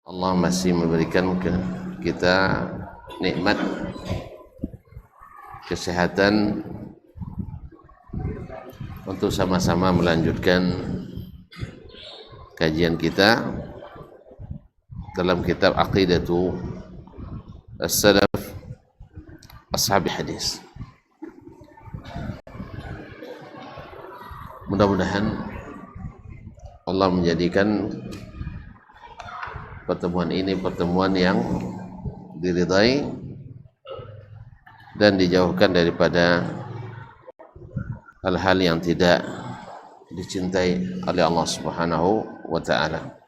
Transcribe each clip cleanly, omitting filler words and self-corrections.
Allah masih memberikan kita nikmat kesehatan untuk sama-sama melanjutkan kajian kita dalam kitab Aqidatu As-Salaf Ashab Hadis. Mudah-mudahan Allah menjadikan pertemuan ini pertemuan yang diridai dan dijauhkan daripada hal-hal yang tidak dicintai oleh Allah Subhanahu wa taala.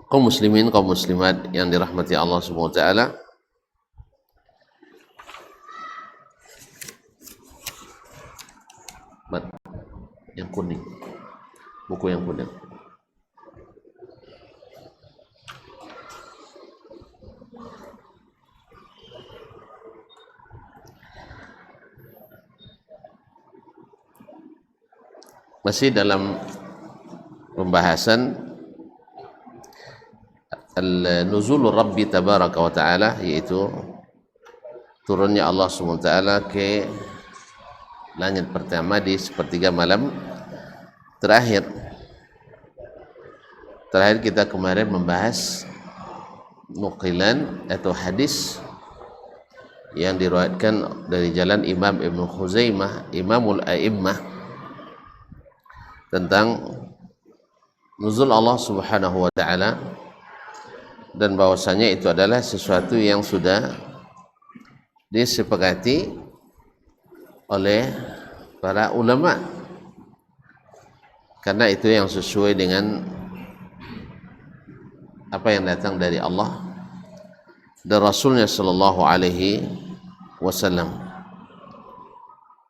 Kaum muslimin, kaum muslimat yang dirahmati Allah Subhanahu wa taala, yang kuning, buku yang kuning. Masih dalam pembahasan Nuzulur Rabbi Tabaraka wa Ta'ala, yaitu turunnya Allah Subhanahu wa taala ke langit pertama di sepertiga malam terakhir. Terakhir kita kemarin membahas nukilan atau hadis yang diriwayatkan dari jalan Imam Ibnu Khuzaimah, Imamul A'immah, tentang nuzul Allah Subhanahu wa taala, dan bahwasanya itu adalah sesuatu yang sudah disepakati oleh para ulama, karena itu yang sesuai dengan apa yang datang dari Allah dan Rasulnya Sallallahu Alaihi Wasallam,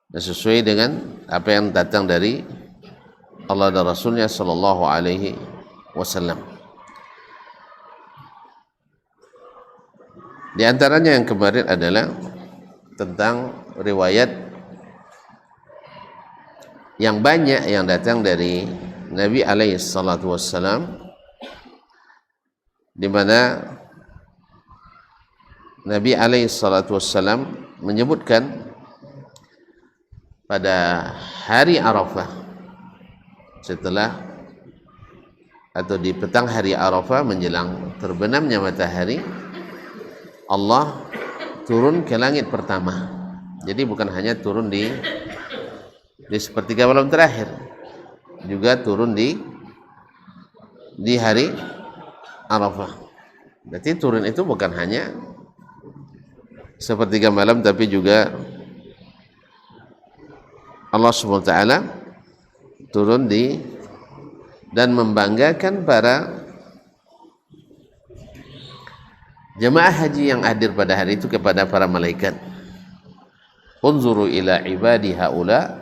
dan sesuai dengan apa yang datang dari Allah dan Rasulnya Sallallahu Alaihi Wasallam. Di antaranya yang kemarin adalah tentang riwayat yang banyak yang datang dari Nabi alaihi salatu wassalam, di mana Nabi alaihi salatu wassalam menyebutkan pada hari Arafah, setelah atau di petang hari Arafah menjelang terbenamnya matahari, Allah turun ke langit pertama. Jadi bukan hanya turun di sepertiga malam terakhir, juga turun di hari Arafah. Berarti turun itu bukan hanya sepertiga malam, tapi juga Allah Subhanahu wa taala turun dan membanggakan para jemaah haji yang hadir pada hari itu kepada para malaikat. Unzuru ila ibadi haula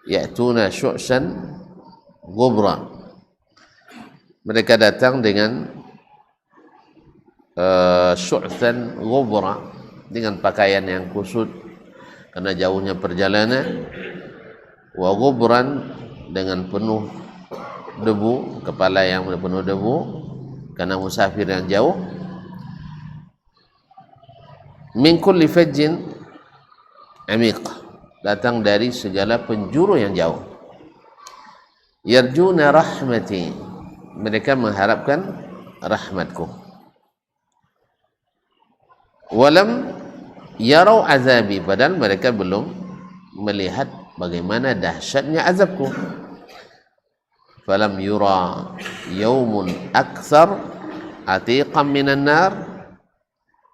ya'tuna syu'san ghubra. Mereka datang dengan syu'san ghubra, dengan pakaian yang kusut karena jauhnya perjalanan, wa ghubran, dengan penuh debu, kepala yang penuh debu karena musafir yang jauh. Min kulli fajjin amiq, datang dari segala penjuru yang jauh. Yarjuna rahmati, mereka mengharapkan rahmatku. Walam yarau azabi, padahal mereka belum melihat bagaimana dahsyatnya azabku. Falam yura yaumun akthar atiqan minan nar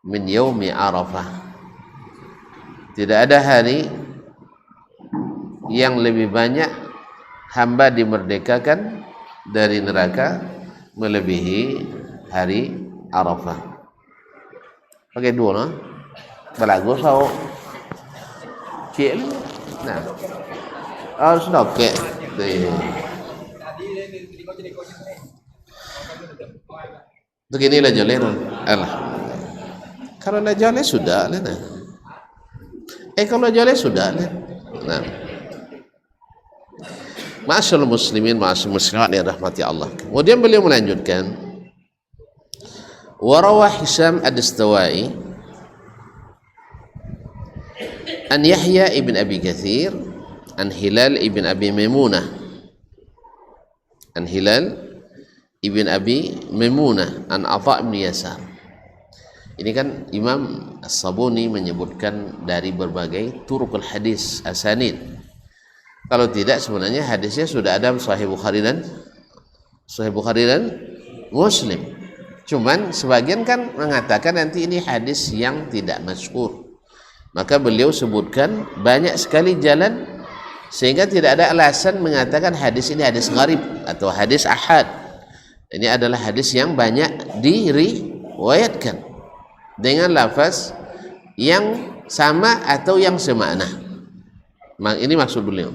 min yaumi Arafah. Tidak ada hari yang lebih banyak hamba dimerdekakan dari neraka melebihi hari Arafah. Pakai dua, no? Balago sao? Cik, nah, sudah oke. Beginilah jalan. Alah. Kalau dah jalan sudah lah. Kalau jalan sudah lah. Nah. Ma'asyiral muslimin, ma'asyiral muslimat yang rahmati Allah. Kemudian beliau melanjutkan, wa rawah Hisham ad-Dastawai an Yahya ibn Abi Katsir an Hilal ibn Abi Maimunah an Hilal ibn Abi Maimunah an Atha ibn Yasar. Ini kan Imam As-Sabuni menyebutkan dari berbagai turukul hadis asanid. Kalau tidak sebenarnya hadisnya sudah ada Sahih Bukhari dan Muslim. Cuman sebagian kan mengatakan nanti ini hadis yang tidak masyhur. Maka beliau sebutkan banyak sekali jalan sehingga tidak ada alasan mengatakan hadis ini hadis gharib atau hadis ahad. Ini adalah hadis yang banyak diriwayatkan dengan lafaz yang sama atau yang semakna. Ini maksud beliau.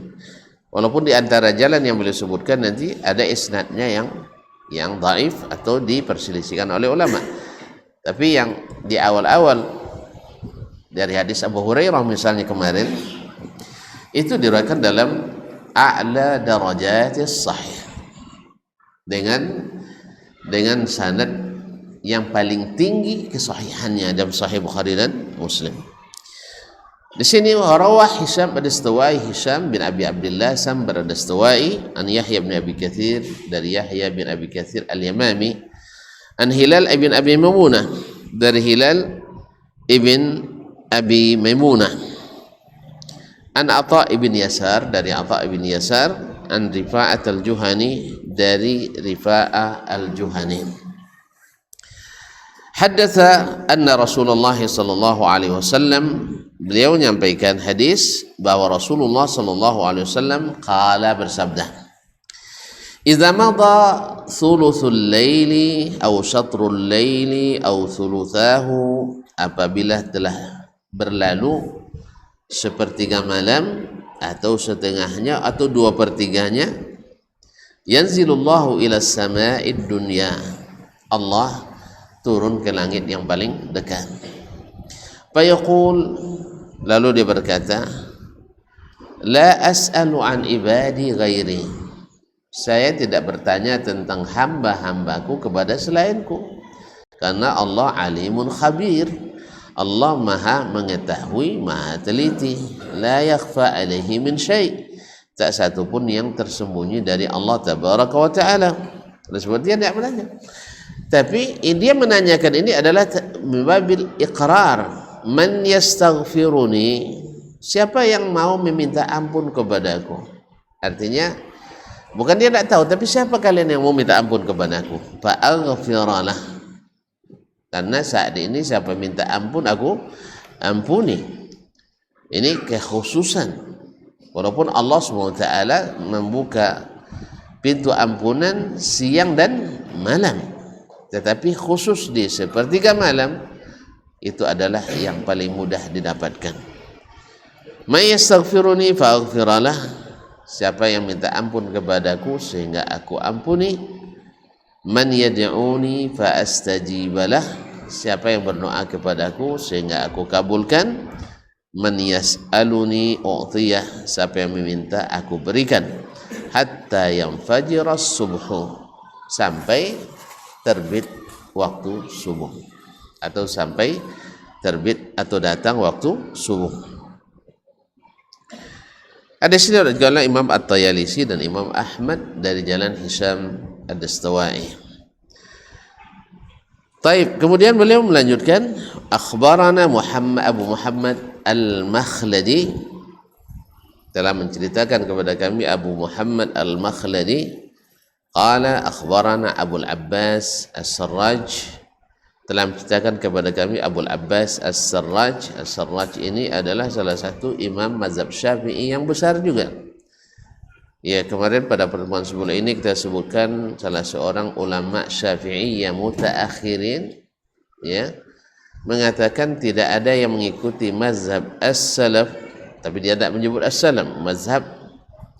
Walaupun di antara jalan yang beliau sebutkan nanti ada isnadnya yang dhaif atau diperselisihkan oleh ulama. Tapi yang di awal-awal dari hadis Abu Hurairah misalnya kemarin itu diriwayatkan dalam a'la darajatis sahih dengan sanad yang paling tinggi kesahihannya dalam Sahih Bukhari dan Muslim. Di sini rawah Hisham ad-Dastawai, Hisham bin Abi Abdullah Sambar ad-Dastawai an Yahya bin Abi Katsir, dari Yahya bin Abi Katsir al-Yamami, an Hilal ibn Abi Maimunah, dari Hilal ibn Abi Maimunah, an Atha ibn Yasar, dari Atha ibn Yasar, an Rifa'at al-Juhani, dari Rifa'ah al-Juhani. Haddatsa anna Rasulullah sallallahu alaihi wasallam, beliau menyampaikan hadis bahwa Rasulullah sallallahu alaihi wasallam qala, bersabda, idza madha thuluthul laili aw syatrul laili aw thuluthahu, apabila telah berlalu sepertiga malam atau setengahnya atau 2/3-nya, yanzilullahu ila sama'id dunya, Allah turun ke langit yang paling dekat. Fayaqul, lalu dia berkata, la as'alu an ibadi ghairi, saya tidak bertanya tentang hamba-hambaku kepada selainku, karena Allah alimun khabir, Allah maha mengetahui, maha teliti, la yakhfa alaihi min syai', tak satu pun yang tersembunyi dari Allah tabaraka wa ta'ala. Sebab dia tidak menanya. Tapi dia menanyakan ini adalah bibabil iqrar, man yastaghfiruni, siapa yang mau meminta ampun kepadaku. Artinya bukan dia tidak tahu, tapi siapa kalian yang mau minta ampun kepadaku, fa aghfiralah, karena saat ini siapa minta ampun aku ampuni. Ini kekhususan, walaupun Allah SWT membuka pintu ampunan siang dan malam, tetapi khusus di sepertiga malam itu adalah yang paling mudah didapatkan. May yastaghfiruni fa aghfiralah, siapa yang minta ampun kepadaku sehingga aku ampuni. Man yad'uni fa astajibalah, siapa yang berdoa kepadaku sehingga aku kabulkan. Man yas'aluni u'tiyah, siapa yang meminta aku berikan. Hatta yanfajiras subhu, sampai terbit waktu subuh, atau sampai terbit atau datang waktu subuh. Ada sini juga Imam At-Tayalisi dan Imam Ahmad dari jalan Hisham ad-Dastawai. Taib, kemudian beliau melanjutkan, akhbarana Abu Muhammad al-Makhladi, telah menceritakan kepada kami Abu Muhammad al-Makhladi, qala akhbarana Abul Abbas As-Sarraj, telah menceritakan kepada kami Abul Abbas As-Sarraj. As-Sarraj ini adalah salah satu imam mazhab Syafi'i yang besar juga. Ya, kemarin pada pertemuan sebelum ini kita sebutkan salah seorang ulama Syafi'i yang mutaakhirin, ya, mengatakan tidak ada yang mengikuti mazhab as-salaf, tapi dia tidak menyebut as-salam. Mazhab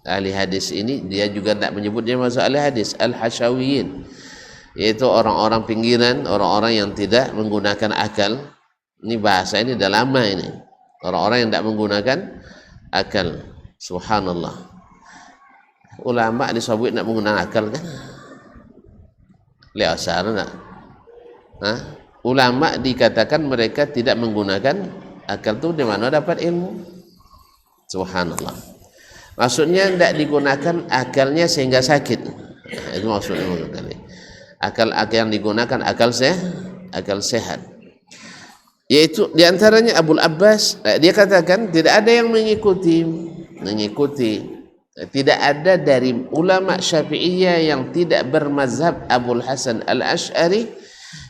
ahli hadis ini dia juga tidak menyebutnya mazhab ahli hadis, al-hasyawiyin, yaitu orang-orang pinggiran, orang-orang yang tidak menggunakan akal. Ini bahasa ini dah lama ini, orang-orang yang tidak menggunakan akal. Subhanallah. ulama disebut nak menggunakan akal kan? Lihat asar nak. Ulama dikatakan mereka tidak menggunakan akal tu di mana dapat ilmu? Subhanallah. Maksudnya tidak digunakan akalnya sehingga sakit. Itu maksudnya kali. Akal yang digunakan akal sehat. Yaitu diantaranya Abul Abbas, dia katakan tidak ada yang mengikuti. Tidak ada dari ulama Syafi'iyah yang tidak bermazhab Abul Hasan Al-Asy'ari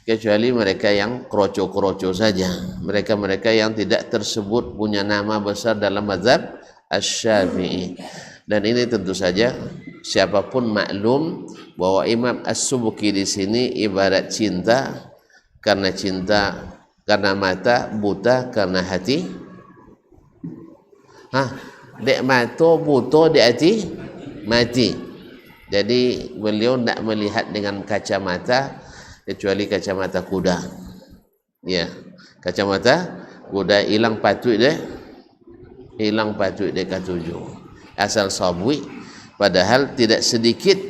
kecuali mereka yang kroco-kroco saja. Mereka yang tidak tersebut punya nama besar dalam mazhab Asy-Syafi'i. Dan ini tentu saja siapapun maklum bahwa Imam As-Subki di sini ibarat cinta karena mata, buta karena hati. Dek mata buta, dek hati mati. Jadi beliau tidak melihat dengan kacamata kecuali kacamata kuda. Ya, kacamata kuda hilang patut dia katuju. Asal sabwi, padahal tidak sedikit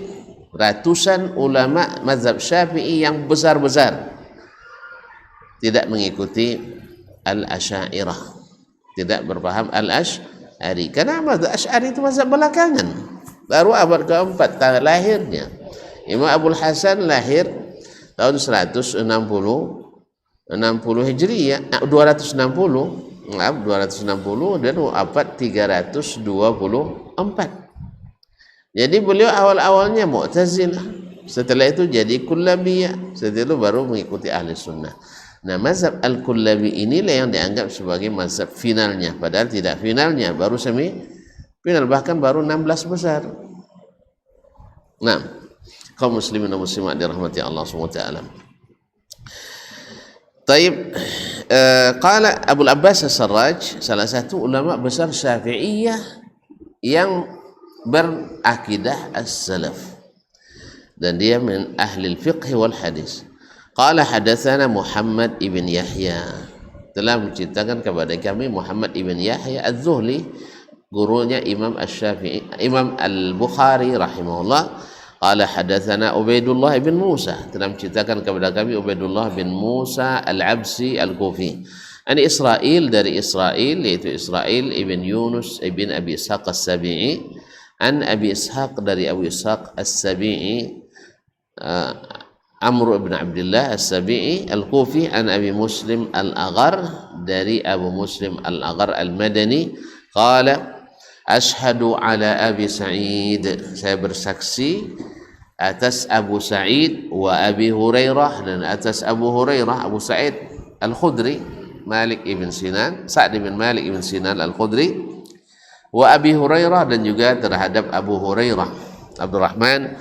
ratusan ulama mazhab Syafi'i yang besar-besar tidak mengikuti Al-Asy'ariyah, tidak berpaham Al-Asy'ari. Karena mazhab Asy'ari itu mazhab belakangan, baru abad keempat lahirnya. Imam Abul Hasan lahir tahun 160 Hijriyah, 260 dan wafat 324. Jadi beliau awal-awalnya Mu'tazilah, setelah itu jadi Kullabiyah, setelah itu baru mengikuti Ahli Sunnah. Nah, mazhab Al-Kullabi inilah yang dianggap sebagai mazhab finalnya, padahal tidak finalnya, baru semi final, bahkan baru 16 besar. Nah, kaum muslimin dan muslimat dirahmati Allah SWT. Taib, qala Abul Abbas As-Sarraj, salah satu ulama besar Syafi'iyah yang berakidah as-salaf, dan dia min ahli al-fiqh wal hadis. Qala hadatsana Muhammad ibn Yahya, telah menceritakan kepada kami Muhammad ibn Yahya Az-Zuhli, gurunya Imam Asy-Syafi'i, Imam Al-Bukhari rahimahullah. Qala hadatsana Ubaidullah bin Musa, telah menceritakan kepada kami Ubaidullah bin Musa Al-Absi Al-Kufi. Ani Israil, dari Israil, yaitu Israil ibn Yunus ibn Abi Ishaq As-Sabi'i. An Abi Ishaq, dari Abu Ishaq As-Sabi'i, Amr ibn Abdullah As-Sabi'i Al-Kufi. An Abi Muslim Al-Aghar, dari Abu Muslim Al-Aghar Al-Madani. Qala ashhadu ala Abi Sa'id, saya bersaksi atas Abu Sa'id wa Abi Hurairah, dan atas Abu Hurairah, Abu Sa'id Al-Khudri, Malik ibn Sinan, Sa'd bin Malik ibn Sinan Al-Khudri, wa Abi Hurairah, dan juga terhadap Abu Hurairah Abdurrahman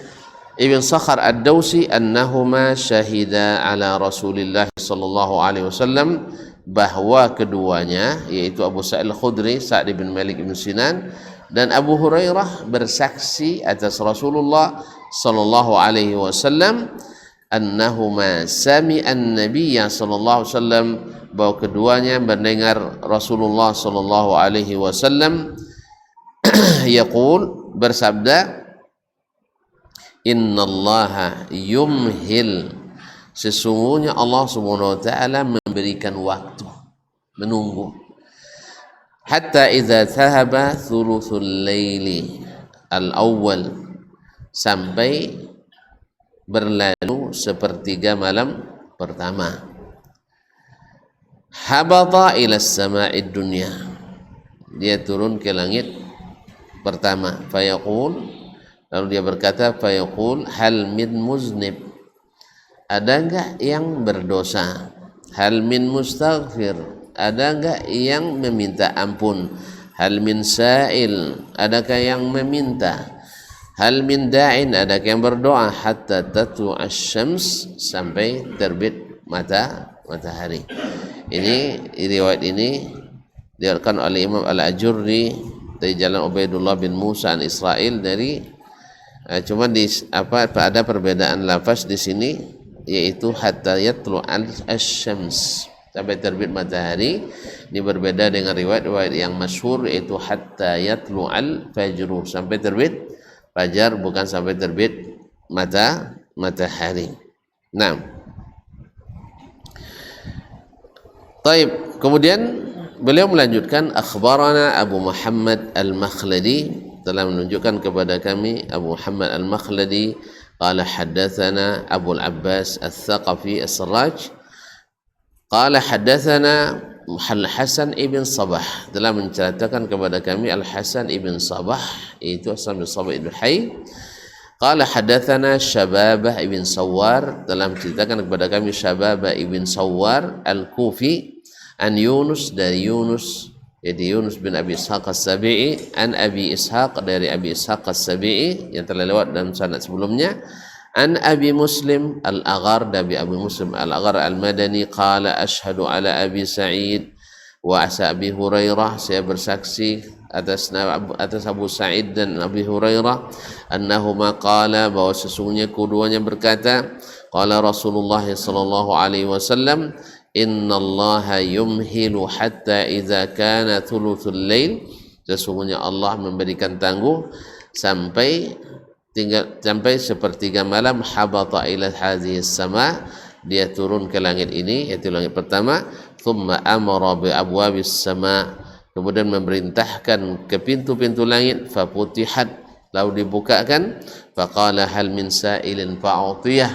ibn Sakhar Ad-Dawsi, annahuma syahida ala Rasulillah sallallahu alaihi wasallam, bahwa keduanya, yaitu Abu Sa'id Al-Khudri, Sa'd bin Malik ibn Sinan, dan Abu Hurairah bersaksi atas Rasulullah sallallahu alaihi wasallam, annahuma sami'an nabiyya sallallahu alaihi wasallam, bahwa keduanya mendengar Rasulullah sallallahu alaihi wasallam yaqul, bersabda, innallaha yumhil, sesungguhnya Allah Subhanahu wa taala memberikan waktu, menunggu, hatta idza thahaba thuluthul laili al-awwal, sampai berlalu sepertiga malam pertama, habata ila sama'id dunya, dia turun ke langit pertama, fayaqul, lalu dia berkata, fayaqul hal min muznib, ada enggak yang berdosa, hal min mustaghfir, ada enggak yang meminta ampun, hal min sa'il, adakah yang meminta, hal min da'in, adakah yang berdoa, hatta tatlu asy-syams, sampai terbit matahari. Ini riwayat ini diriwayatkan oleh Imam Al-Ajurri dari jalan Ubaidullah bin Musa an Israil, dari cuma di ada perbedaan lafaz di sini, yaitu hatta yatlu asy-syams, sampai terbit matahari. Ini berbeda dengan riwayat yang masyhur, yaitu hatta yatlu al-fajru, sampai terbit fajar, bukan sampai terbit matahari. Nah, taib. Kemudian beliau melanjutkan, akhbarana Abu Muhammad Al-Makhladi, telah menunjukkan kepada kami Abu Muhammad Al-Makhladi, qala haddatsana Abu Al-Abbas Al-Thaqafi As-Sarraj, qala haddatsana Al-Hasan ibn Sabah, telah menceritakan kepada kami Al-Hasan ibn Sabah, itu Hasan bin Sabah ibn Hayy. Qala hadatsana Syababah ibn Sawar, telah menceritakan kepada kami Syababah ibn Sawar Al-Kufi, an Yunus, dari Yunus, jadi Yunus bin Abi Ishaq As-Sabi'i, an Abi Ishaq, dari Abi Ishaq As-Sabi'i yang telah lewat dalam sanad sebelumnya, an Abi Muslim Al-Aghar, dari Abi Muslim Al-Aghar Al-Madani, qala ashhadu ala Abi Sa'id wa asa Abi Hurairah, saya bersaksi atas Abu Sa'id dan Abi Hurairah, annahuma qala, bahwa sesungguhnya keduanya berkata, qala Rasulullah sallallahu alaihi wasallam, innallaha yumhilu hatta idza kana thuluthul lail, sesungguhnya Allah memberikan tangguh sampai sepertiga malam, habata ila hadhihi sama, dia turun ke langit ini, yaitu langit pertama, thumma amara bi abwabis sama, kemudian memerintahkan ke pintu-pintu langit, faputihat, lalu dibukakan, faqala hal min sa'ilin fa'utiyah,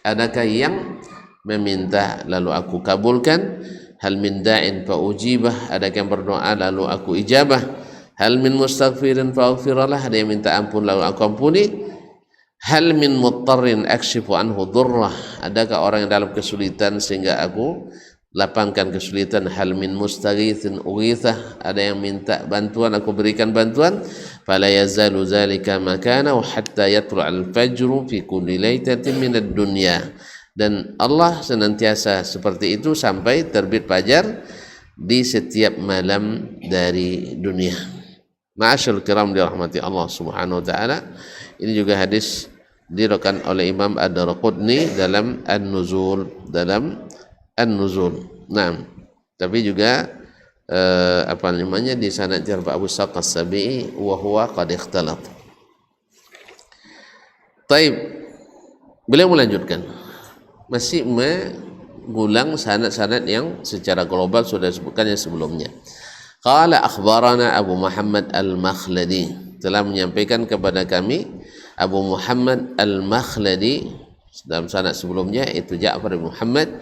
adakah yang meminta lalu aku kabulkan, hal min da'in fa'ujibah, ada yang berdoa lalu aku ijabah, hal min mustaghfirin fa'ghfiralah, ada yang minta ampun lalu aku ampuni, hal min muttarrin akshifu anhu durrah, adakah orang yang dalam kesulitan sehingga aku lapangkan kesulitan, hal min mustaghithin ughithah, ada yang minta bantuan aku berikan bantuan, fala yazalu zalika makana hatta yatlu'al fajru fi kulli lailatin minad dunya, dan Allah senantiasa seperti itu sampai terbit fajar di setiap malam dari dunia. Ma'asyarul kiram dirahmati Allah Subhanahu wa taala. Ini juga hadis diriwayatkan oleh Imam Ad-Darqutni dalam An-Nuzul, Nah, tapi juga di sanad Abu Ishaq As-Sabi'i wa huwa qad ikhtalat. Taib. Beliau melanjutkan, masih mengulang sanad-sanad yang secara global sudah disebutkannya sebelumnya. Qala akhbarana Abu Muhammad Al-Makhladi, telah menyampaikan kepada kami Abu Muhammad Al-Makhladi, dalam sanad sebelumnya itu Ja'far bin Muhammad.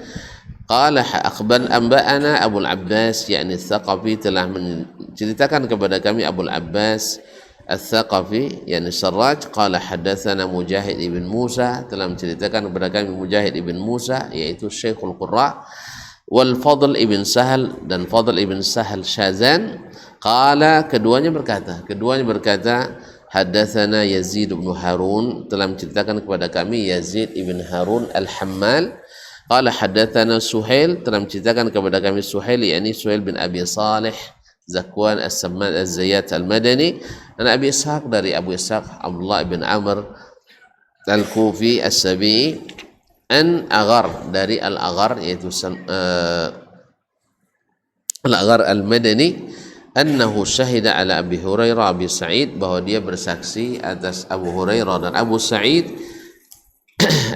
Qala anba'ana Abu Al-Abbas, yakni Tsaqafi, telah menceritakan kepada kami Abu Al-Abbas Al-Thaqafi, yakni Sarraj. Qala haddatsana Mujahid ibn Musa, telah menceritakan kepada kami Mujahid ibn Musa, yaitu Syekhul Qurra, wal Fadl ibn Sahal, dan Fadl ibn Sahal Syazan. Qala, keduanya berkata haddatsana Yazid ibn Harun, telah menceritakan kepada kami Yazid ibn Harun Al-Hammal. Qala haddatsana Suhail, telah menceritakan kepada kami Suhail, yakni Suhail bin Abi Salih Zakwan As-Samman Az-Zayyat Al-Madani, dan Abi Ishaq, dari Abu Ishaq Abdullah bin Amr Al-Kufi As-Sabi'i, an Aghar, dari Al-Aghar, yaitu Al-Aghar Al-Madani, annahu syahida ala Abi Hurairah Abi Sa'id, bahwa dia bersaksi atas Abu Hurairah dan Abu Sa'id,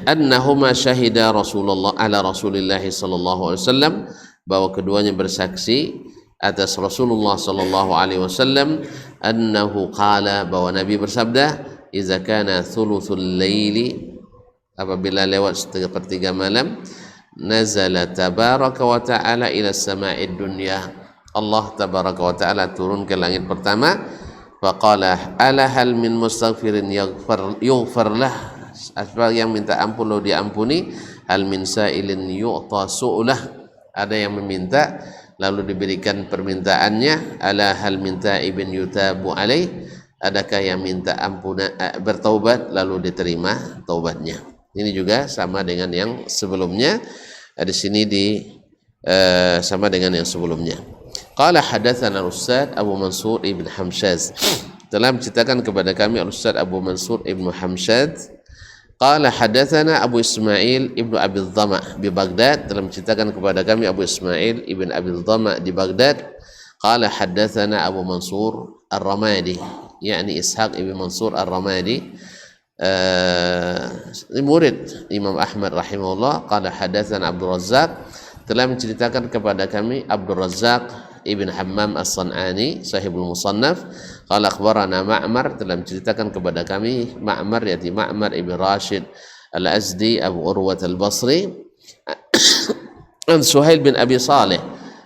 annahuma syahida Rasulullah ala Rasulillah sallallahu alaihi wasallam, bahwa keduanya bersaksi atas Rasulullah sallallahu alaihi wasallam, annahu qala, bahwa Nabi bersabda, idza kana thuluthul laili, apabila lewat sepertiga malam, nazala tabaraka wa ta'ala ila sama'id dunya, Allah tabaraka wa ta'ala turun ke langit pertama, faqala ala hal min mustaghfirin yughfar lah, asbab yang minta ampun lalu diampuni, hal min sa'ilin yu'ta su'lah, ada yang meminta lalu diberikan permintaannya, ala hal minta ibn yutabu alaih, adakah yang minta ampunan bertaubat lalu diterima taubatnya. Ini juga sama dengan yang sebelumnya, di sini sama dengan yang sebelumnya. Qala hadatsana Ustaz Abu Mansur ibn Hamshaz, telah menceritakan kepada kami Ustaz Abu Mansur ibn Hamshaz. Qala hadatsana Abu Ismail ibnu Abi Dhama bi Baghdad, telah menceritakan kepada kami Abu Ismail ibn Abi Dhama di Baghdad. Qala haddatsana Abu Mansur Ar-Ramadi, yakni Ishaq ibn Mansur Ar-Ramadi, murid Imam Ahmad rahimahullah. Qala haddatsana Abdul Razzaq, telah menceritakan kepada kami Abdul Razzaq ibn Hammam As-San'ani sahibul Musannaf. Qala akhbarana Ma'mar, telah menceritakan kepada kami Ma'mar, yaitu Ma'mar ibn Rashid Al-Azdi Abu Urwat Al-Basri, an Suhail bin Abi Saleh,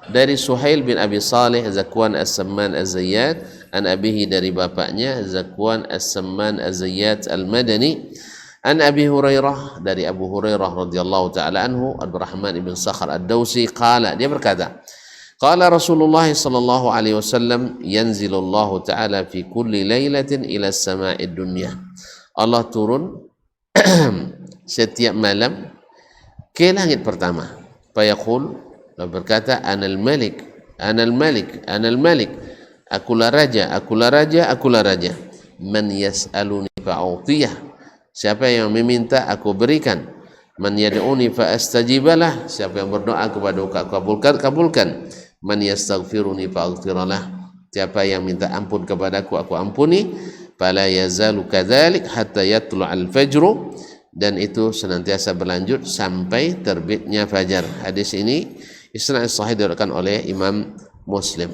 dari Suhail bin Abi Saleh Zakwan As-Samman Az-Zayyat, an abihi, dari bapaknya Zakwan As-Samman Az-Zayyat Al-Madani, an Abi Hurairah, dari Abu Hurairah radhiyallahu ta'ala anhu, Abdurrahman ibn Sakhar Ad-Dawsi, qala, dia berkata, qala Rasulullah sallallahu alaihi wasallam, yanzilullahu ta'ala fi kulli lailatin ila as-sama'id dunya. Allah turun setiap malam ke langit pertama. Fayaqul, berkata, anal malik, anal malik, anal malik, akulah raja, akulah raja, akulah raja. Man yas'aluni fa'utiyah, siapa yang meminta aku berikan. Man yad'uni fa astajibalah, siapa yang berdoa kepada aku kabulkan. Man yastaghfiruni fa aghfiralah, siapa yang minta ampun kepadaku aku ampuni. Fala yazalu kadzalik hatta yatlu'al fajru, dan itu senantiasa berlanjut sampai terbitnya fajar. Hadis ini isnad sahih diriwayatkan oleh Imam Muslim.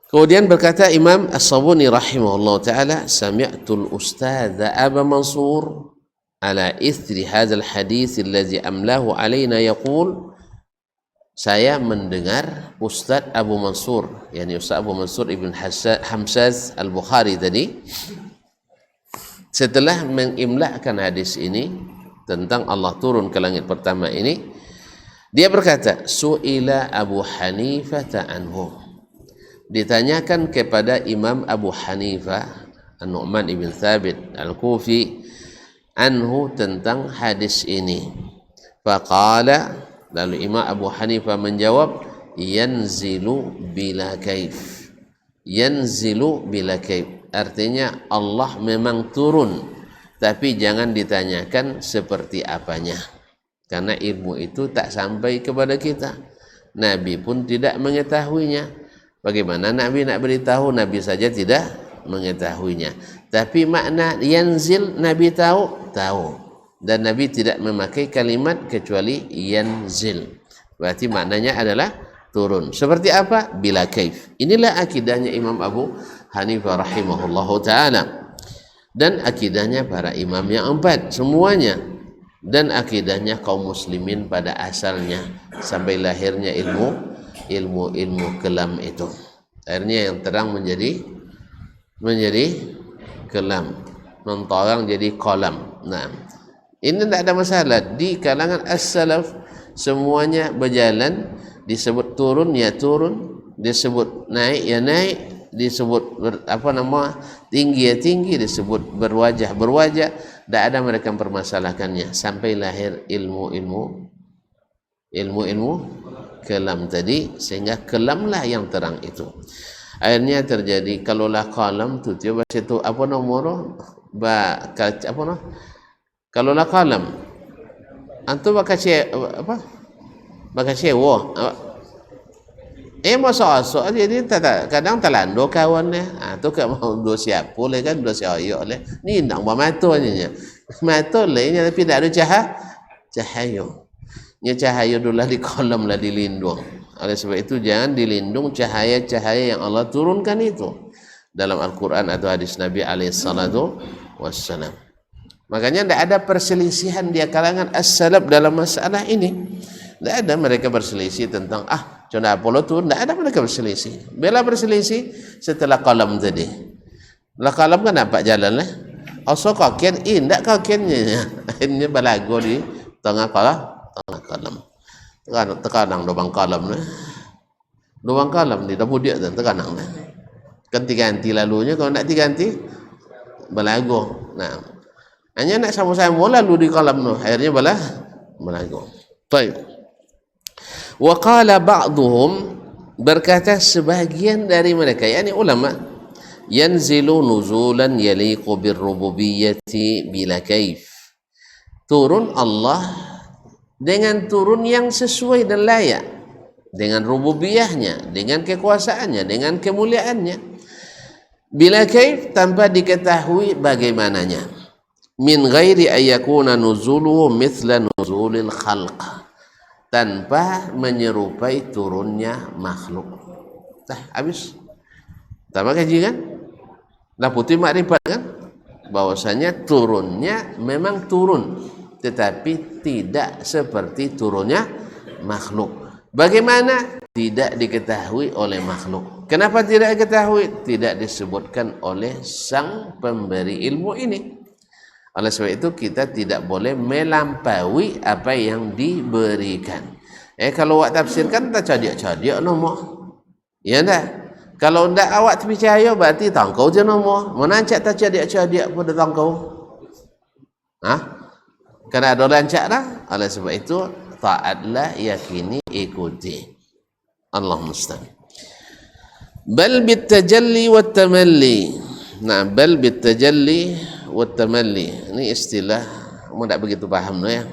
Kemudian berkata Imam As-Sabuni rahimahullah ta'ala, sami'tul ustadha Aba Mansur ala ithri hadzal hadits alladhi amlahu alaina yaqul, saya mendengar Ustaz Abu Mansur, yakni Ustaz Abu Mansur Ibn Hamzah Al-Bukhari tadi, setelah mengimla'kan hadis ini tentang Allah turun ke langit pertama ini, dia berkata, su'ila Abu Hanifah anhu, ditanyakan kepada Imam Abu Hanifah An-Nu'man ibn Thabit Al-Kufi anhu tentang hadis ini. Faqala, lalu Imam Abu Hanifah menjawab, yanzilu bila kaif, yanzilu bila kaif, artinya Allah memang turun, tapi jangan ditanyakan seperti apanya, karena ilmu itu tak sampai kepada kita. Nabi pun tidak mengetahuinya. Bagaimana Nabi nak beritahu? Nabi saja tidak mengetahuinya. Tapi makna yanzil Nabi tahu, dan Nabi tidak memakai kalimat kecuali yanzil, berarti maknanya adalah turun. Seperti apa? Bila kaif. Inilah akidahnya Imam Abu Hanifah rahimahullahu ta'ala, dan akidahnya para imam yang empat semuanya, dan akidahnya kaum muslimin pada asalnya sampai lahirnya ilmu kelam itu. Akhirnya yang terang menjadi kelam, non-terang jadi kolam. Nah, ini tidak ada masalah. Di kalangan as-salaf semuanya berjalan, disebut turun ya turun, disebut naik ya naik, disebut tinggi ya tinggi, disebut berwajah berwajah. Tidak ada mereka mempermasalahkannya sampai lahir ilmu kelam tadi, sehingga kelamlah yang terang itu. Akhirnya terjadi kalaulah kalam tu coba situ apa nomor kalaulah kalam antu bakal cewa masa asok jadi kadang talando kawannya tu kat mau do siapa le kan do siapa le ni nak buat mata le tapi tak ada cahaya nya cahaya dulu di kolam lah dilindung. Oleh sebab itu jangan dilindung cahaya-cahaya yang Allah turunkan itu dalam Al-Quran atau hadis Nabi alaihissalatu wassalam. Makanya tidak ada perselisihan di kalangan as-salaf dalam masalah ini. Tidak ada mereka berselisih tentang contoh Apollo turun, tidak ada mereka berselisih. Bila berselisih setelah kalam tadi. Lah kalam kan nampak jalan lah. Also kakian tidak kakiannya. Akhirnya balago di tengah kalam. Tekanang lubang kalam ni. Lubang kalam ni dah budak tu tekanang ni. Kan diganti lalunya, kalau nak diganti balago. Nah, hanya nak sama-sama lalu di kalam tu, akhirnya balago. Baik. Wa qala ba'dhum, berkata sebagian dari mereka, yakni ulama, yanzilu nuzulan yaliqu birrububiyyati bila kaif. Turun Allah dengan turun yang sesuai dan layak. dengan rububiyahnya, dengan kekuasaannya, dengan kemuliaannya. Bila kaif, tanpa diketahui bagaimananya. Min ghairi ayyakuna nuzuluhu mithla nuzulil khalq, tanpa menyerupai turunnya makhluk. Habis. Tambah kaji kan? Dah putih makrifat kan? Bahwasanya turunnya memang turun, tetapi tidak seperti turunnya makhluk. Bagaimana? Tidak diketahui oleh makhluk. Kenapa tidak diketahui? Tidak disebutkan oleh sang pemberi ilmu ini. Oleh sebab itu kita tidak boleh melampaui apa yang diberikan. Kalau awak tafsirkan tak cadik-cadik nama. Ya enggak? Kalau ndak awak percaya berarti tangkau je nama. Mana ancak tak cadik-cadik pada tangkau? Kerana ada rancak dah. Oleh sebab itu taatlah, yakini, ikuti. Allah musta'an. Bal bitajalli wat tamalli. Nah, bal bitajalli wat tamalli. Ini istilah tidak begitu paham ya.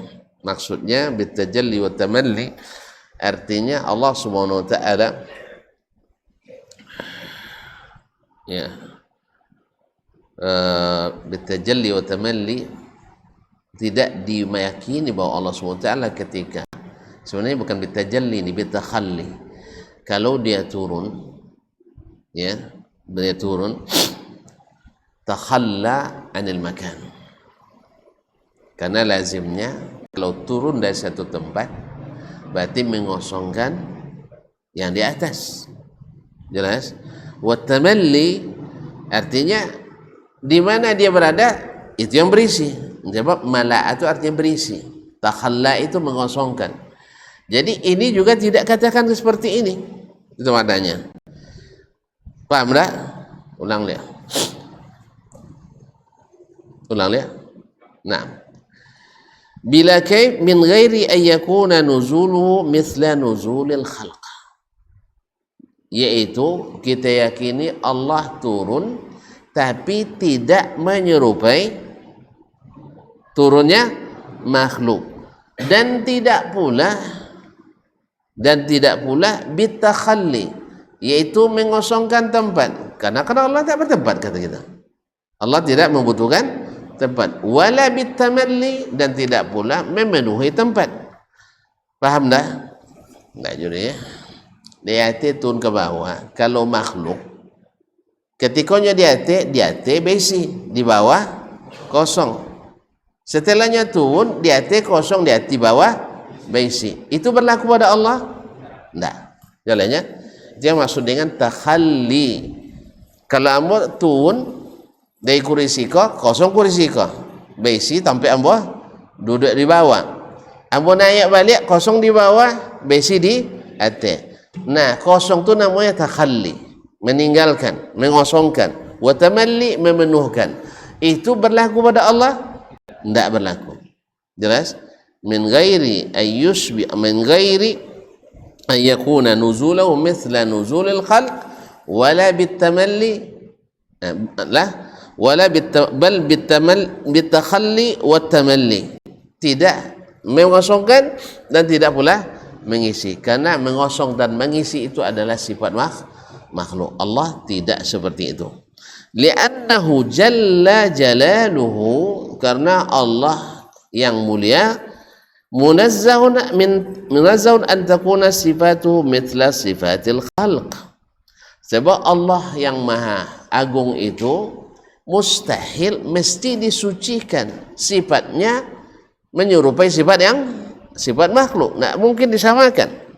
Maksudnya bitajalli wat tamalli artinya Allah Subhanahu wa taala ya. Bitajalli wa tamalli tidak diyakini bahwa Allah SWT ketika sebenarnya bukan bitajalli, ini bitakhalli. Kalau dia turun, ya, dia turun, takhalla anil makan. Karena lazimnya kalau turun dari satu tempat berarti mengosongkan yang di atas. Jelas? Wa tamalli artinya di mana dia berada itu yang berisi. Sebab mala' itu artinya berisi. Takhalla itu mengosongkan. Jadi ini juga tidak katakan seperti ini. Itu maknanya. Paham tak? Ulang lihat. Ulang lihat. Nah. Bila kaif min ghairi ayyakuna nuzuluhu mithla nuzulil khalq. Yaitu kita yakini Allah turun tapi tidak menyerupai turunnya makhluk, dan tidak pula bitakhalli, yaitu mengosongkan tempat. Karena Allah tak bertempat, kata kita. Allah tidak membutuhkan tempat. Wala bitamalli, dan tidak pula memenuhi tempat. Paham dah? Tak juga ya. Dia turun ke bawah. Kalau makhluk ketikanya dia besi, di bawah kosong. Setelahnya turun, di atas kosong, di bawah besi. Itu berlaku pada Allah? Tidak. Jalannya, dia maksud dengan takhalli. Kalau ambo turun dari kursi kosong kursi besi sampai ambo duduk di bawah. Ambo naik balik kosong di bawah, besi di atas. Nah, kosong tu namanya takhalli, meninggalkan, mengosongkan. Wa tamalli, memenuhkan. Itu berlaku pada Allah? Tidak berlaku. Jelas? Min ghairi ayyakuna nuzulahu mithla nuzulil khalq wala bitamalli bal bitakhalli wa tamalli. Tidak mengosongkan dan tidak pula mengisi. Karena mengosong dan mengisi itu adalah sifat makhluk. Allah tidak seperti itu. Li'annahu jalla jalaluhu, karena Allah yang mulia munazzahun an takuna sifatuhu mithla sifatil khalq. Sebab Allah yang maha agung itu mustahil, mesti disucikan sifatnya menyerupai sifat makhluk. Tak mungkin disamakan.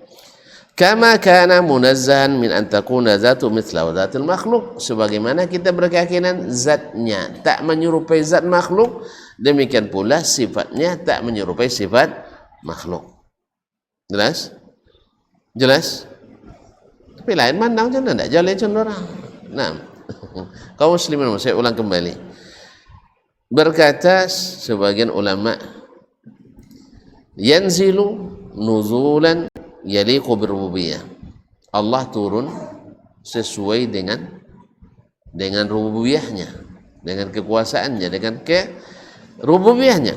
Kama kana munazzahan min an takuna zatu mithla zatil makhluk, sebagaimana kita berkeyakinan zatnya tak menyerupai zat makhluk, demikian pula sifatnya tak menyerupai sifat makhluk. Jelas? Jelas? Tapi lain mandang macam mana? Tak jalan macam orang. Nah, kaum muslimin, saya ulang kembali. Berkata sebagian ulama, yanzilu nuzulan yaliqu birububiyah. Allah turun sesuai dengan rububiyahnya, dengan kekuasaannya, dengan rububiyahnya.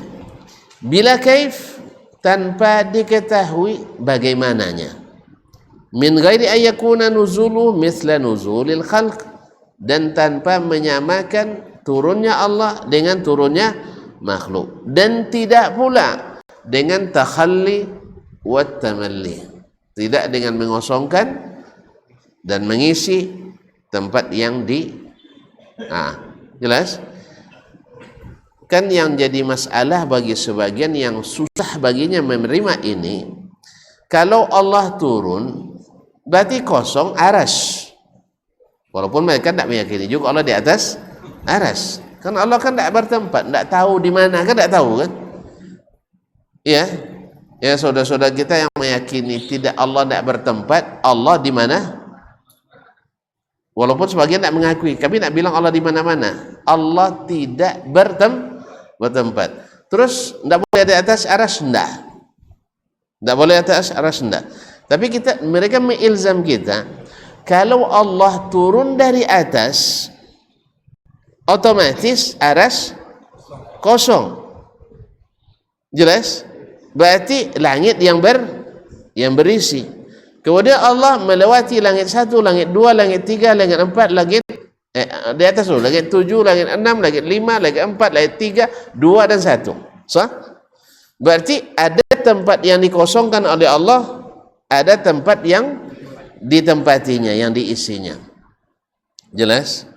Bila kaif, tanpa diketahui bagaimananya. min ghairi ayyakuna nuzulu mithla nuzulil khalq, dan tanpa menyamakan turunnya Allah dengan turunnya makhluk, dan tidak pula dengan takhalli wa tamalli, tidak dengan mengosongkan dan mengisi tempat yang jelas kan. Yang jadi masalah bagi sebagian yang susah baginya menerima ini, kalau Allah turun berarti kosong aras, walaupun mereka tidak meyakini juga Allah di atas aras, kan Allah kan tidak bertempat, tidak tahu di mana, kan tidak tahu kan. Ya saudara-saudara kita yang meyakini tidak, Allah tidak bertempat, Allah di mana? Walaupun sebagian tidak mengakui, kami tidak bilang Allah di mana-mana. Allah tidak bertempat. Terus tidak boleh di atas aras, tidak boleh di atas aras, Tapi mereka mengilzam kita, kalau Allah turun dari atas, otomatis aras kosong. Jelas? Berarti langit yang berisi. Kemudian Allah melewati langit 1, langit 2, langit 3, langit 4, langit di atas dulu, langit 7, langit 6, langit 5, langit 4, langit 3, 2 dan 1. Berarti ada tempat yang dikosongkan oleh Allah, ada tempat yang ditempatinya, yang diisinya. Jelas?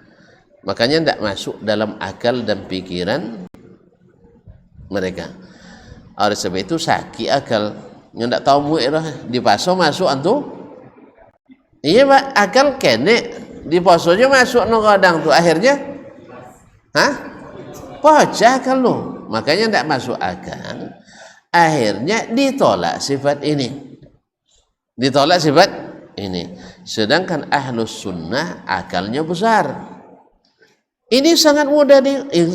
Makanya tidak masuk dalam akal dan pikiran mereka. Oleh sebab itu sakit akal. Yang tak tahu mu'irah di paso masuk antu. Iya pak, akal kene di pasonya masuk no kadang tu, akhirnya pecah kalau. Makanya tidak masuk akal, akhirnya ditolak sifat ini, sedangkan ahlus sunnah akalnya besar. Ini sangat mudah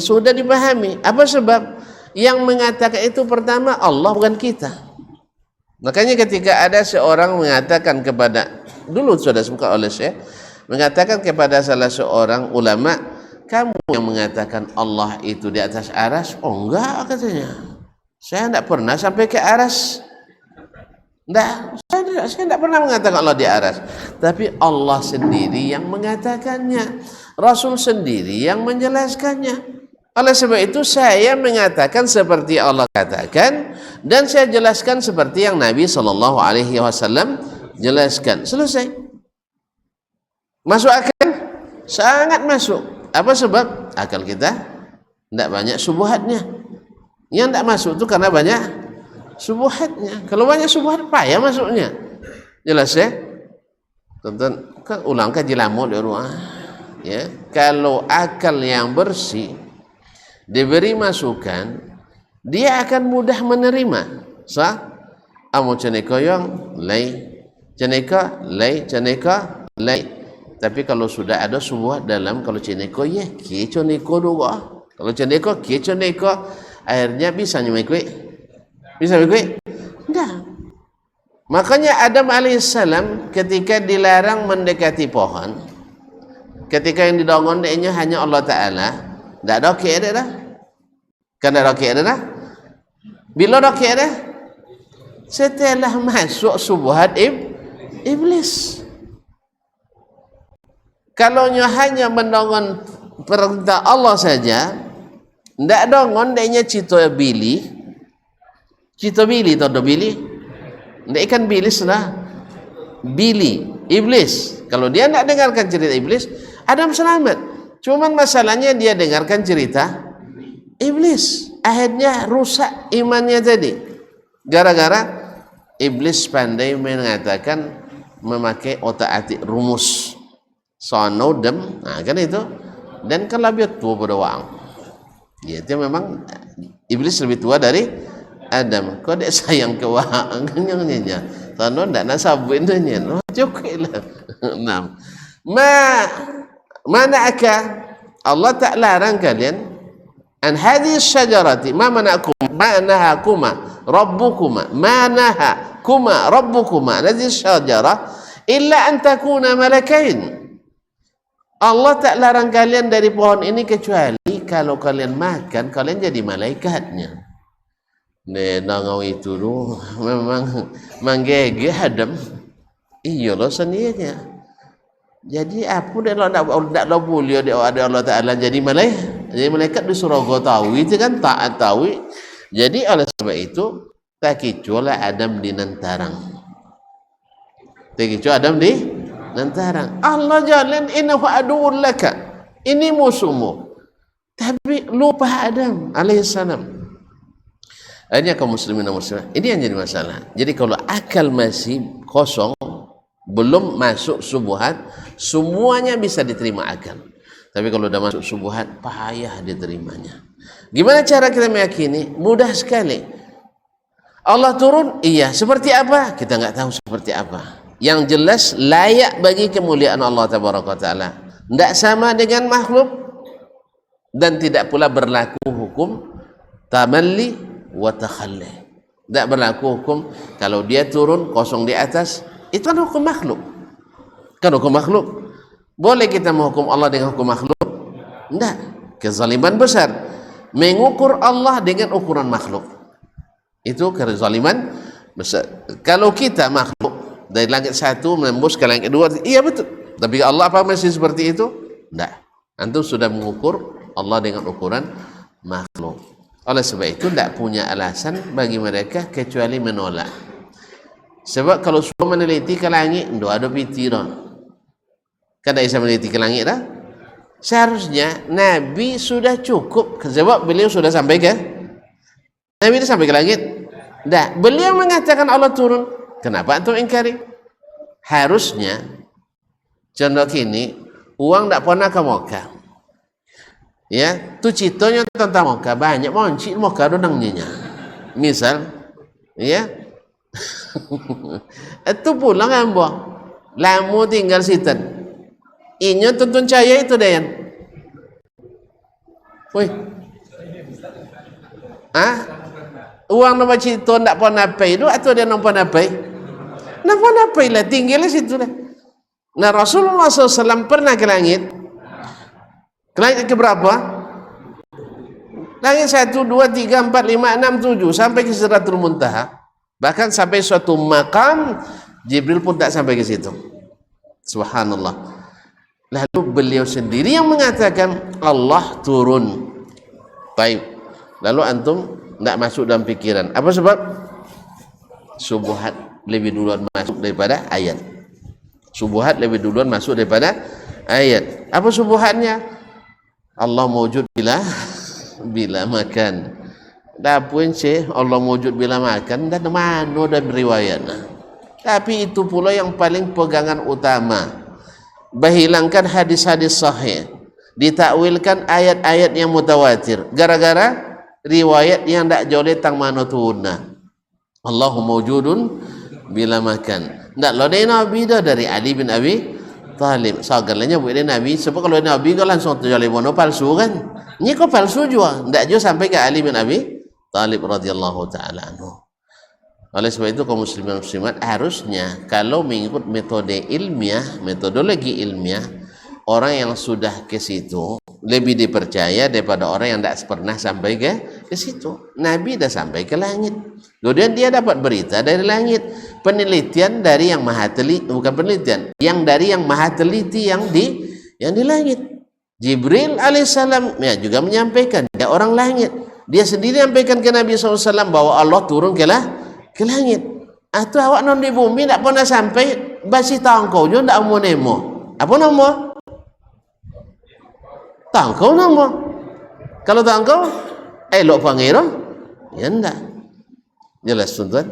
sudah dipahami. Apa sebab? Yang mengatakan itu pertama Allah, bukan kita. Makanya ketika ada seorang mengatakan kepada, dulu sudah sempat oleh Syekh, mengatakan kepada salah seorang ulama, kamu yang mengatakan Allah itu di atas aras. Oh enggak, katanya, saya tidak pernah sampai ke aras. Saya tidak pernah mengatakan Allah di aras. Tapi Allah sendiri yang mengatakannya, Rasul sendiri yang menjelaskannya. Oleh sebab itu saya mengatakan seperti Allah katakan, dan saya jelaskan seperti yang Nabi SAW jelaskan. Selesai. Masuk akal? Sangat masuk. Apa sebab? Akal kita tidak banyak subuhatnya. Yang tidak masuk itu karena banyak subuhatnya. Kalau banyak subuhat, payah masuknya. Jelas ya? Tonton, kan ulang kaji lama di rumah. Ya, kalau akal yang bersih diberi masukan, dia akan mudah menerima. Amo ceneko yang lay, ceneka lay, ceneka lay. Tapi kalau sudah ada sebuah dalam, kalau ceneko ya ke ceneko doa, kalau ceneko ke ceneko, akhirnya bisa mengikut, enggak. Makanya Adam alaihissalam ketika dilarang mendekati pohon, ketika yang didongon dia hanya Allah Ta'ala, tidak ada okey ada dah. Kan ada okey ada dah. Bila ada okey ada? Setelah masuk subuhat iblis. Kalau hanya mendongon perintah Allah saja, tidak dongon dia cito bili. Cito bili atau bili? Tidak ikan bilis lah. Bili, iblis. Kalau dia tidak dengarkan cerita iblis, Adam selamat. Cuman masalahnya dia dengarkan cerita iblis, akhirnya rusak imannya tadi. Gara-gara iblis pandai mengatakan, memakai otak-atik rumus. Sonodem, kan itu. Dan kan lebih tua pada orang. Itu memang iblis lebih tua dari Adam. Kau dia sayang ke orang, kenyangnya. Sonod tidak nak sabun dia. Cukuplah. Mana Allah tak larang kalian an hadhihi syajarati ma nahakuma rabbukuma hadhihi syajarah illa an takuna malakain. Allah tak larang kalian dari pohon ini kecuali kalau kalian makan kalian jadi malaikatnya. Nangau itu memang menggege Adam. Iya loh seninya. Jadi apa dia nak boleh dia ada Allah Taala jadi malaikat. Jadi malaikat disuruh tahu itu kan taat tahu. Jadi oleh sebab itu tak kecuali Adam di nantarang. Tak kecuali Adam di nantarang. Allah jalan innahu aduun laka. Ini musuhmu. Tapi lupa Adam alaihissalam. Akhirnya kaum muslimin dan muslimat. Ini yang jadi masalah. Jadi kalau akal masih kosong, belum masuk subuhat, semuanya bisa diterima akal. Tapi kalau sudah masuk subuhat, payah diterimanya. Gimana cara kita meyakini? Mudah sekali. Allah turun, iya. Seperti apa? Kita nggak tahu seperti apa. Yang jelas layak bagi kemuliaan Allah Tabaraka Ta'ala. Tidak sama dengan makhluk dan tidak pula berlaku hukum tamalli wa takhalli. Tidak berlaku hukum kalau dia turun kosong di atas. Itu kan hukum makhluk. Kan hukum makhluk. Boleh kita menghukum Allah dengan hukum makhluk? Tidak. Kezaliman besar. Mengukur Allah dengan ukuran makhluk. Itu kezaliman besar. Kalau kita makhluk dari langit satu menembus ke langit dua, iya betul. Tapi Allah apa masih seperti itu? Tidak. Antum sudah mengukur Allah dengan ukuran makhluk. Oleh sebab itu tidak punya alasan bagi mereka kecuali menolak. Sebab kalau semua meneliti ke langit, tidak ada pitiran. Kan tak bisa meneliti ke langit dah. Seharusnya Nabi sudah cukup. Sebab beliau sudah sampai ke Nabi sudah sampai ke langit. Dah, beliau mengatakan Allah turun. Kenapa antum ingkari? Harusnya contoh kini, uang tak pernah ke Mekah. Ya, tu citonya tentang Mekah banyak moncik Mekah donangnya. Misal, ya. Itu pulang ambo. Lamu tinggal sitan. Inyo tuntun cahaya itu dayan. Woi. Ah? Uang nama cito ndak pernah pay itu atau dia nampak napai? Nampak napai lah tinggal di situ lah. Nah Rasulullah SAW pernah ke langit. Ke langit ke berapa? Langit 1, 2, 3, 4, 5, 6, 7 sampai ke Sidratul Muntaha. Bahkan sampai suatu makam Jibril pun tak sampai ke situ. Subhanallah. Lalu beliau sendiri yang mengatakan Allah turun. Baik. Lalu antum tidak masuk dalam pikiran. Apa sebab? Subuhat lebih duluan masuk daripada ayat. Subuhat lebih duluan masuk daripada ayat. Apa subuhatnya? Allah mewujud bila makan. Dapun sih Allah mewujud bila makan dan mana dan riwayat. Tapi itu pula yang paling pegangan utama. Bahilangkan hadis-hadis sahih, ditakwilkan ayat-ayat yang mutawatir gara-gara riwayat yang tak joleh tang mano tuhuna. Allahu mawjudun bila makan. Tak lo dari Nabi dah, dari Ali bin Abi Talib. Sagalanya buat dia Nabi. Sebab kalau Nabi kau langsung terjoleh mono palsu kan? Ini kau palsu juga. Tak juga sampai ke Ali bin Abi Talib radhiyallahu taala anhu. Oleh sebab itu kaum muslimin muslimat harusnya kalau mengikut metode ilmiah, metodologi ilmiah, orang yang sudah ke situ lebih dipercaya daripada orang yang tidak pernah sampai ke situ. Nabi dah sampai ke langit. Kemudian dia dapat berita dari langit. Penelitian dari yang maha teliti, bukan penelitian, yang dari yang maha teliti yang di langit. Jibril alaihissalam ya juga menyampaikan dia orang langit. Dia sendiri menyampaikan ke Nabi SAW bahwa Allah turun ke langit. Atau awak non di bumi tak pernah sampai basi tangkau juga tak mau nemo. Apa nama? Tangkau nama. Kalau tangkau elok panggil ya enggak. Jelas tuan.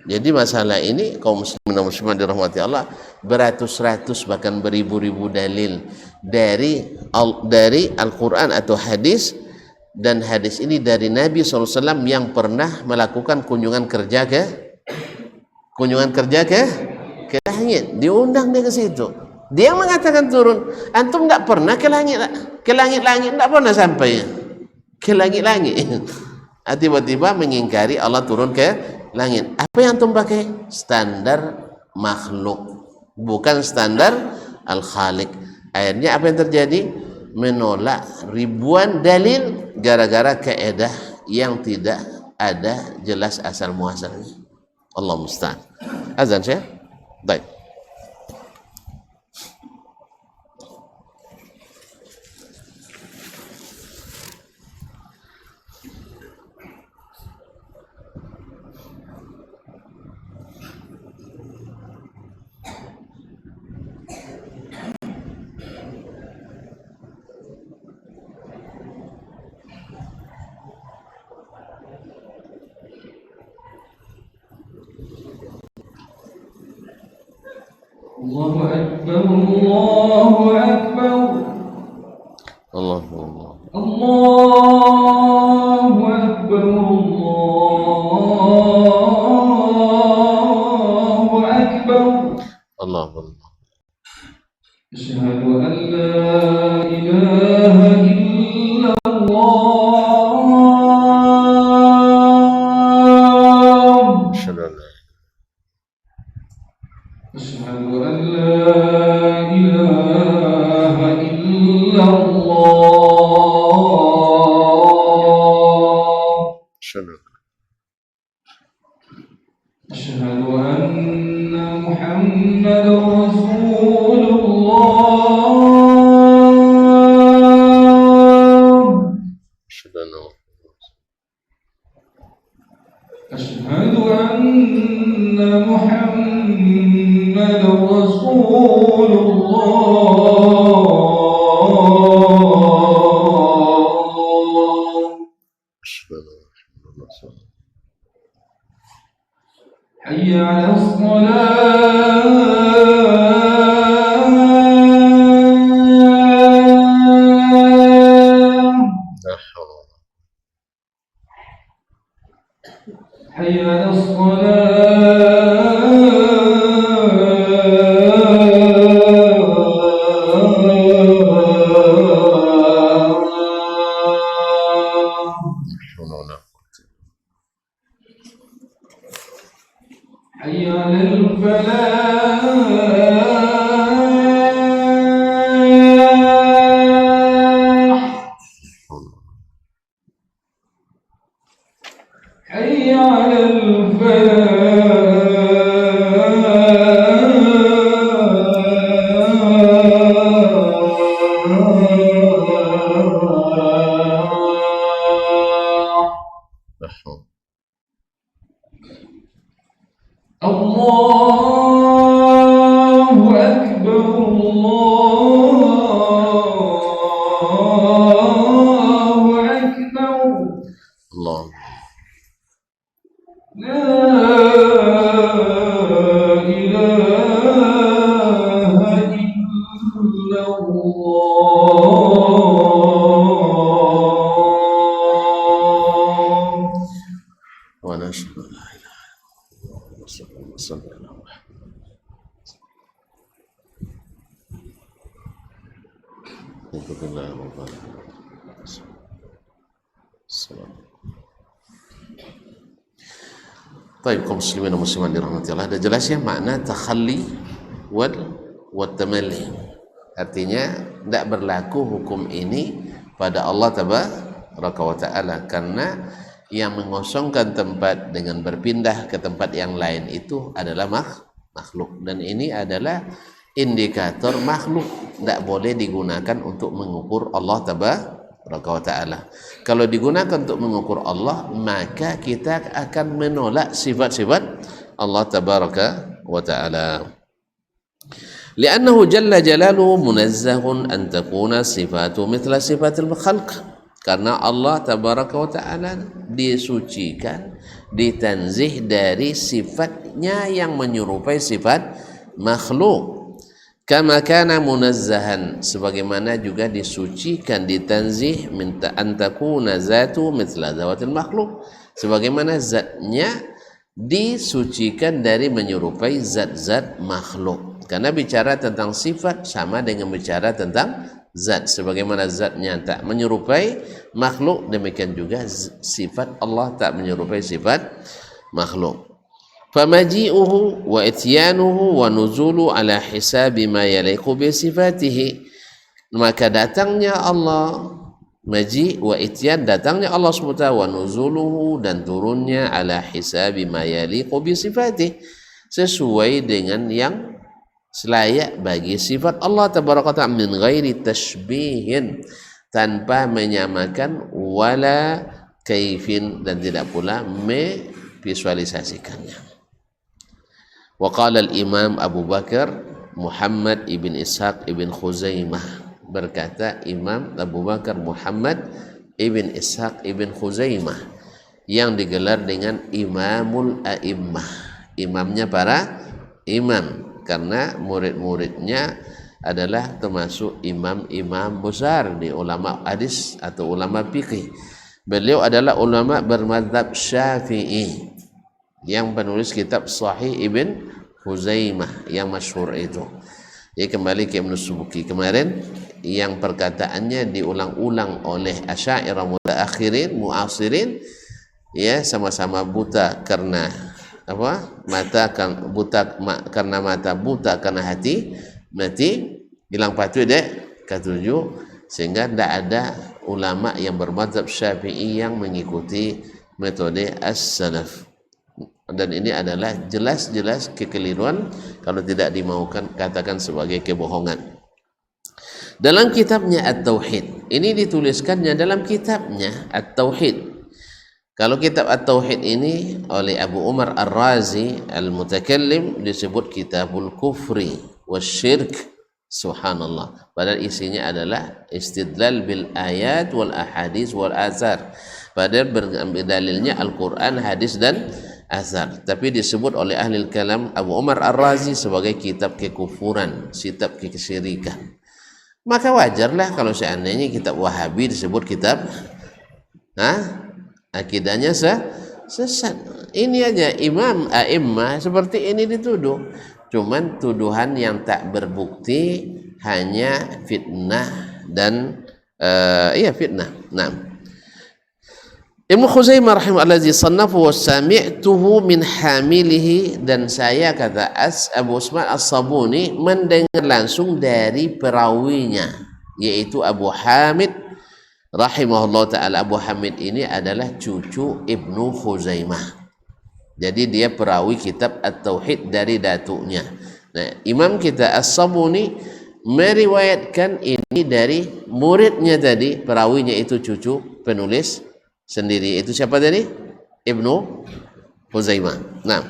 Jadi masalah ini kaum muslimin dan muslimat dirahmati Allah, beratus-ratus bahkan beribu-ribu dalil dari Al-Quran atau hadis, dan hadis ini dari Nabi SAW yang pernah melakukan kunjungan kerja ke langit, diundang dia ke situ. Dia mengatakan turun. Antum tak pernah ke langit-langit tak pernah sampai ke langit-langit. Tiba-tiba mengingkari Allah turun ke langit. Apa yang antum pakai? Standar makhluk, bukan standar Al-Khaliq. Akhirnya apa yang terjadi? Menolak ribuan dalil gara-gara kaedah yang tidak ada jelas asal muasalnya. Allah musta'an. Azan saya? Baik. الله أكبر الله أكبر الله الله الله أكبر الله أكبر الله الله أشهد أن لا إله إلا الله أشهد أن لا أشهد أن لا إله إلا الله أشهد أن محمدا رسول الله أشهد أن أشهد أن محمدا رسول الله أشهد أن محمدا رسول الله حي على الصلاة لا حول ولا حي على حول ولا قوة حي على الفلاح حي على الفلاح لا حول الله أكبر الله أكبر الله لا إله إلا الله ونشهد أن لا إله إلا الله صلى الله عليه وسلم الحمد لله رب العالمين السلام Baik, kaum muslimin dan muslimat dirahmati Allah. Ada jelas ya makna takhalli wal tamalli. Artinya tidak berlaku hukum ini pada Allah tabaraka wa taala, karena yang mengosongkan tempat dengan berpindah ke tempat yang lain itu adalah makhluk, dan ini adalah indikator makhluk, tidak boleh digunakan untuk mengukur Allah tabaraka wa ta'ala. Kalau digunakan untuk mengukur Allah, maka kita akan menolak sifat-sifat Allah tabaraka wa ta'ala. Li'annahu jalla jalaluhu munazzahun an takuna sifatu mithla sifatil khalq. Karena Allah tabaraka wa ta'ala disucikan, ditanzih dari sifatnya yang menyerupai sifat makhluk. Kama kana munazzahan, sebagaimana juga disucikan, ditanzih minta antakuna zatu mithla zawatil makhluk, sebagaimana zatnya disucikan dari menyerupai zat-zat makhluk. Karena bicara tentang sifat sama dengan bicara tentang zat, sebagaimana zatnya tak menyerupai makhluk, demikian juga sifat Allah tak menyerupai sifat makhluk. Famaji'uhu wa ityanuhu wa nuzulu ala hisabi ma yaliqu bi sifatihi. Maka datangnya Allah, maji' wa ityan, datangnya Allah SWT, wa nuzuluhu, dan turunnya ala hisabi ma yaliqu bi sifatihi, sesuai dengan yang selayak bagi sifat Allah tabaraka ta'ala, min ghairi tashbihin, tanpa menyamakan, wala kaifin, dan tidak pula memvisualisasikannya. Wa qala al-Imam Abu Bakar Muhammad ibn Ishaq ibn Khuzaimah, berkata Imam Abu Bakar Muhammad ibn Ishaq ibn Khuzaimah, yang digelar dengan Imamul A'immah, imamnya para imam, karena murid-muridnya adalah termasuk imam-imam besar di ulama hadis atau ulama fikih. Beliau adalah ulama bermadzhab Syafi'i yang penulis kitab Sahih Ibn Huzaimah yang masyhur itu. Ya, kembali ke Ibnu Subki kemarin yang perkataannya diulang-ulang oleh Asy'ariyah mutaakhirin muasirin, ya, sama-sama buta karena apa? Karena mata buta karena hati mati, hilang patuh deh ketujuh, sehingga tidak ada ulama yang bermadzhab Syafi'i yang mengikuti metode as-salaf. Dan ini adalah jelas-jelas kekeliruan, kalau tidak dimaukan katakan sebagai kebohongan. Dalam kitabnya At-Tauhid, ini dituliskannya dalam kitabnya At-Tauhid. Kalau kitab At-Tauhid ini oleh Abu Umar Ar-Razi Al-Mutakallim disebut Kitabul Kufri Wasyirk. Subhanallah. Padahal isinya adalah istidlal bil ayat wal ahadis wal azhar. Padahal dalilnya Al-Quran, hadis dan azhar. Tapi disebut oleh ahli kalam Abu Umar Ar-Razi sebagai kitab kekufuran, kitab kesyirikan. Maka wajarlah kalau seandainya kitab Wahabi disebut kitab akidahnya sesat. Ini aja imam a'immah seperti ini dituduh. Cuman tuduhan yang tak berbukti, hanya fitnah dan fitnah. Nah, Ibnu Khuzaimah rahimahullah sannafu wa sami'tuhu min hamilihi, dan saya kata Abu Usman As-Sabuni mendengar langsung dari perawinya, yaitu Abu Hamid rahimahullah ta'ala. Abu Hamid ini adalah cucu Ibnu Khuzaimah. Jadi dia perawi kitab At-Tauhid dari datunya. Nah, imam kita As-Sabuni meriwayatkan ini dari muridnya tadi, perawinya itu cucu penulis sendiri. Itu siapa tadi? Ibnu Khuzaimah. Nah,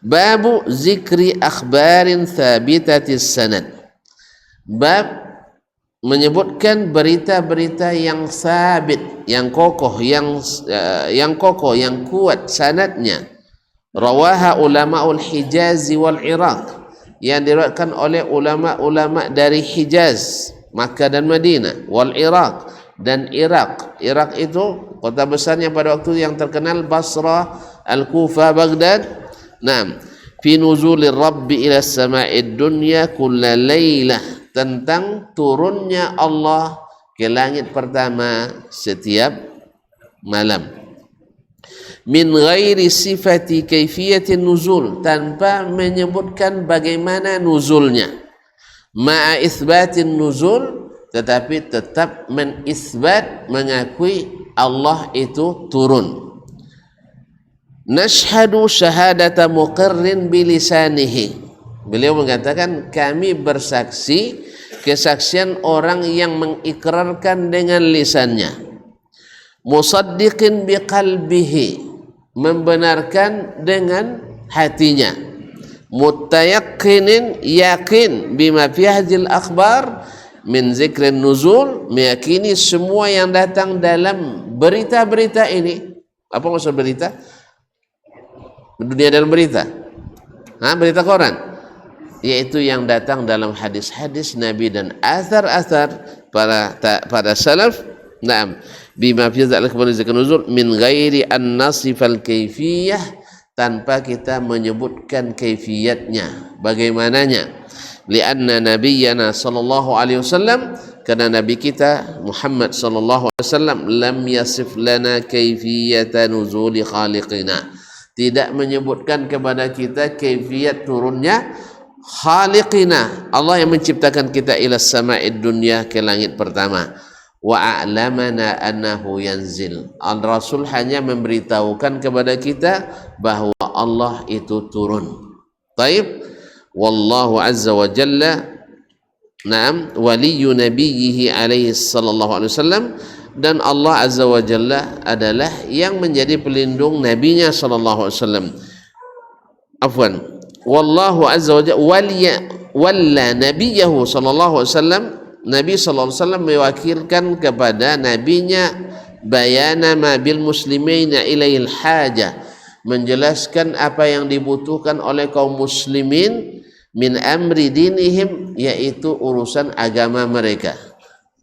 babu zikri akhbarin thabitatis sanad. Bab menyebutkan berita-berita yang sabit, yang kokoh, yang kuat sanadnya. Rawaha ulamaul Hijaz wal Iraq, yang diriwayatkan oleh ulama-ulama dari Hijaz, Makkah dan Madinah, wal Iraq dan Irak. Irak itu kota besarnya pada waktu yang terkenal Basra, Al-Kufah, Baghdad. Nah, fi nuzulir rabbi ila sama'id dunya kulla lailah, tentang turunnya Allah ke langit pertama setiap malam. Min ghairi sifati kaifiyatin nuzul, tanpa menyebutkan bagaimana nuzulnya. Ma'a itsbatin nuzul, tetapi tetap menisbat, mengakui Allah itu turun. Nashhadu syahadata muqirrin bilisanihi. Beliau mengatakan kami bersaksi kesaksian orang yang mengikrarkan dengan lisannya. Musaddiqin biqalbihi, membenarkan dengan hatinya. Mutayaqqinin, yakin bima fi hadhil akhbar min zikrin nuzul, meyakini semua yang datang dalam berita-berita ini. Apa maksud berita? Dunia dalam berita. Berita koran. Yaitu yang datang dalam hadis-hadis Nabi dan athar-athar para salaf. Naam, bima fi dzalika nuzul min ghairi an nasifal kaifiyah, tanpa kita menyebutkan kaifiyatnya, bagaimananya. Lianna nabiyyana sallallahu alaihi wasallam, karena nabi kita Muhammad sallallahu alaihi wasallam lam yasif lana kaifiyata nuzuli khaliqina, tidak menyebutkan kepada kita kaifiyat turunnya khaliqina, Allah yang menciptakan kita, ila sama'id dunya, ke langit pertama. Wa a'lamana annahu yanzil, Al-Rasul hanya memberitahukan kepada kita bahwa Allah itu turun. Taib, wallahu azza wa jalla na'am waliyyu nabiyhi alaihi sallallahu alaihi wasallam, dan Allah azza wa jalla adalah yang menjadi pelindung nabinya sallallahu alaihi wasallam. Afwan, wallahu azza wa jalla walla nabiyahu sallallahu alaihi wasallam, Nabi sallallahu alaihi wasallam mewakilkan kepada nabinya bayana ma bil muslimina ilail haja, menjelaskan apa yang dibutuhkan oleh kaum muslimin min amri dinihim, yaitu urusan agama mereka.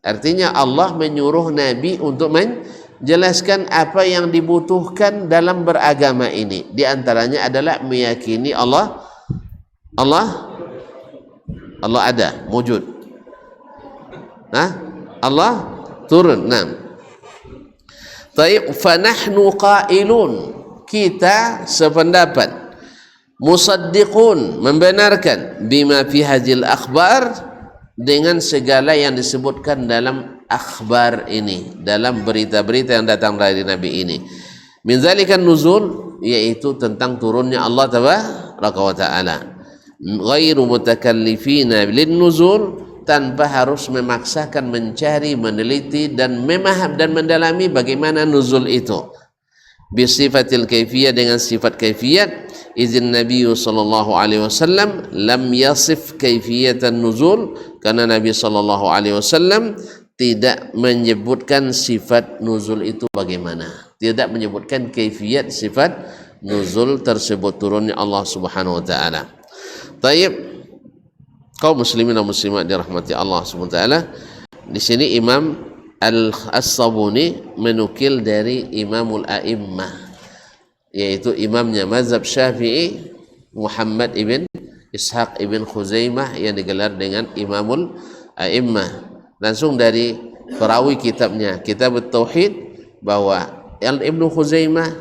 Artinya Allah menyuruh Nabi untuk menjelaskan apa yang dibutuhkan dalam beragama ini. Di antaranya adalah meyakini Allah ada, wujud. Allah turun. Taib, fanahnu qailun, kita sependapat, musaddiqun, membenarkan, bima fi hadhil akhbar, dengan segala yang disebutkan dalam akhbar ini, dalam berita-berita yang datang dari Nabi ini. Min zalikan nuzul, yaitu tentang turunnya Allah tabaraka wa taala. Ghairu mutakallifina lin nuzul, tanpa harus memaksakan mencari, meneliti dan memaham dan mendalami bagaimana nuzul itu. Bisifatil kaifiyah, dengan sifat kaifiyat. Izin Nabi sallallahu alaihi wasallam lam yasif kaifiyatan nuzul, karena Nabi sallallahu alaihi wasallam tidak menyebutkan sifat nuzul itu bagaimana, tidak menyebutkan kaifiyat sifat nuzul tersebut, turunnya Allah Subhanahu wa taala. Taib, kaum muslimin dan muslimat dirahmati Allah Subhanahu wa taala, di sini Imam As-Sabuni menukil dari Imamul A'immah, yaitu imamnya mazhab Syafi'i, Muhammad ibn Ishaq ibn Khuzaimah, yang digelar dengan Imamul A'immah, langsung dari perawi kitabnya Kitab Tauhid, bahwa Ibnu Khuzaimah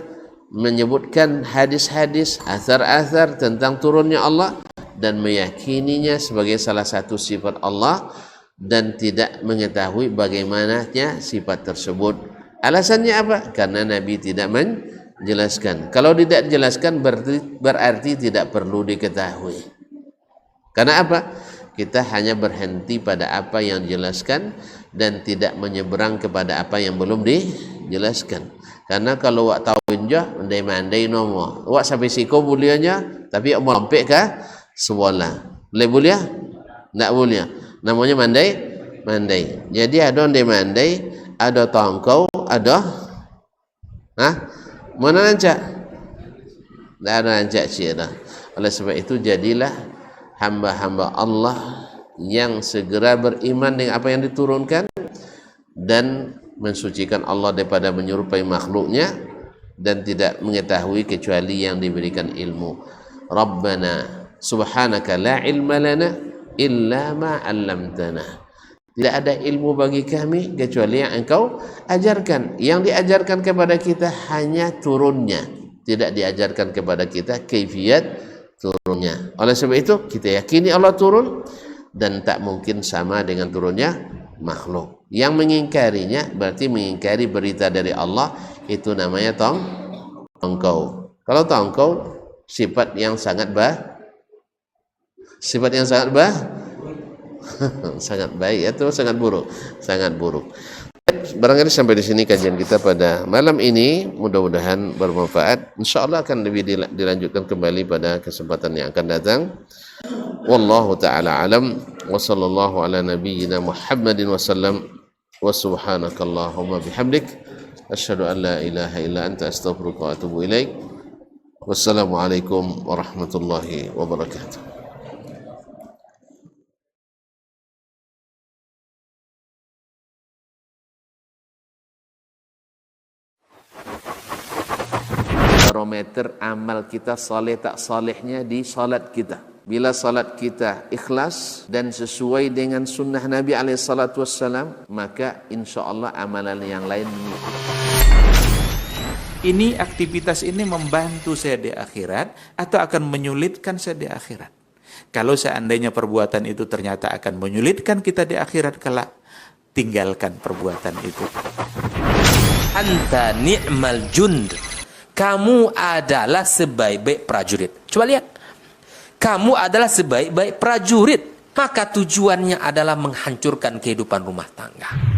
menyebutkan hadis-hadis, athar-athar tentang turunnya Allah dan meyakininya sebagai salah satu sifat Allah, dan tidak mengetahui bagaimananya sifat tersebut. Alasannya apa? Karena Nabi tidak menjelaskan. Kalau tidak dijelaskan berarti tidak perlu diketahui. Karena apa? Kita hanya berhenti pada apa yang dijelaskan dan tidak menyeberang kepada apa yang belum dijelaskan. Karena kalau wak tawin je, mandai-mandai nomo. Wak sampai siko bulianya, tapi mau lampik kah? Sebola. Boleh bulia? Tak boleh. Namanya mandai. Jadi ada mandai, ada tongkau, ada mana nancak? Tak ada nancak dah. Oleh sebab itu jadilah hamba-hamba Allah yang segera beriman dengan apa yang diturunkan dan mensucikan Allah daripada menyerupai makhluknya, dan tidak mengetahui kecuali yang diberikan ilmu. Rabbana subhanaka la ilma lana illa ma 'allamtana. Tidak ada ilmu bagi kami kecuali yang engkau ajarkan. Yang diajarkan kepada kita hanya turunnya, tidak diajarkan kepada kita kaifiyat turunnya. Oleh sebab itu kita yakini Allah turun, dan tak mungkin sama dengan turunnya makhluk. Yang mengingkarinya berarti mengingkari berita dari Allah, itu namanya tongkau. Kalau tongkau sifat yang sangat sangat baik atau sangat buruk? Sangat buruk. Barangkali sampai di sini kajian kita pada malam ini, mudah-mudahan bermanfaat. Insyaallah akan lebih dilanjutkan kembali pada kesempatan yang akan datang. Wallahu taala alam, wa sallallahu ala nabiyyina Muhammadin wa sallam, wa subhanakallahumma bihamdik, asyhadu an la ilaha illa anta, astaghfiruka wa atubu ilaik. Wassalamualaikum warahmatullahi wabarakatuh. Barometer amal kita saleh tak salehnya di salat kita. Bila salat kita ikhlas dan sesuai dengan sunnah Nabi SAW, maka insya Allah amalan yang lain. Ini aktivitas ini membantu saya di akhirat atau akan menyulitkan saya di akhirat? Kalau seandainya perbuatan itu ternyata akan menyulitkan kita di akhirat kelak, tinggalkan perbuatan itu. Anta ni'mal jund. Kamu adalah sebaik-baik prajurit. Coba lihat. Kamu adalah sebaik-baik prajurit. Maka tujuannya adalah menghancurkan kehidupan rumah tangga.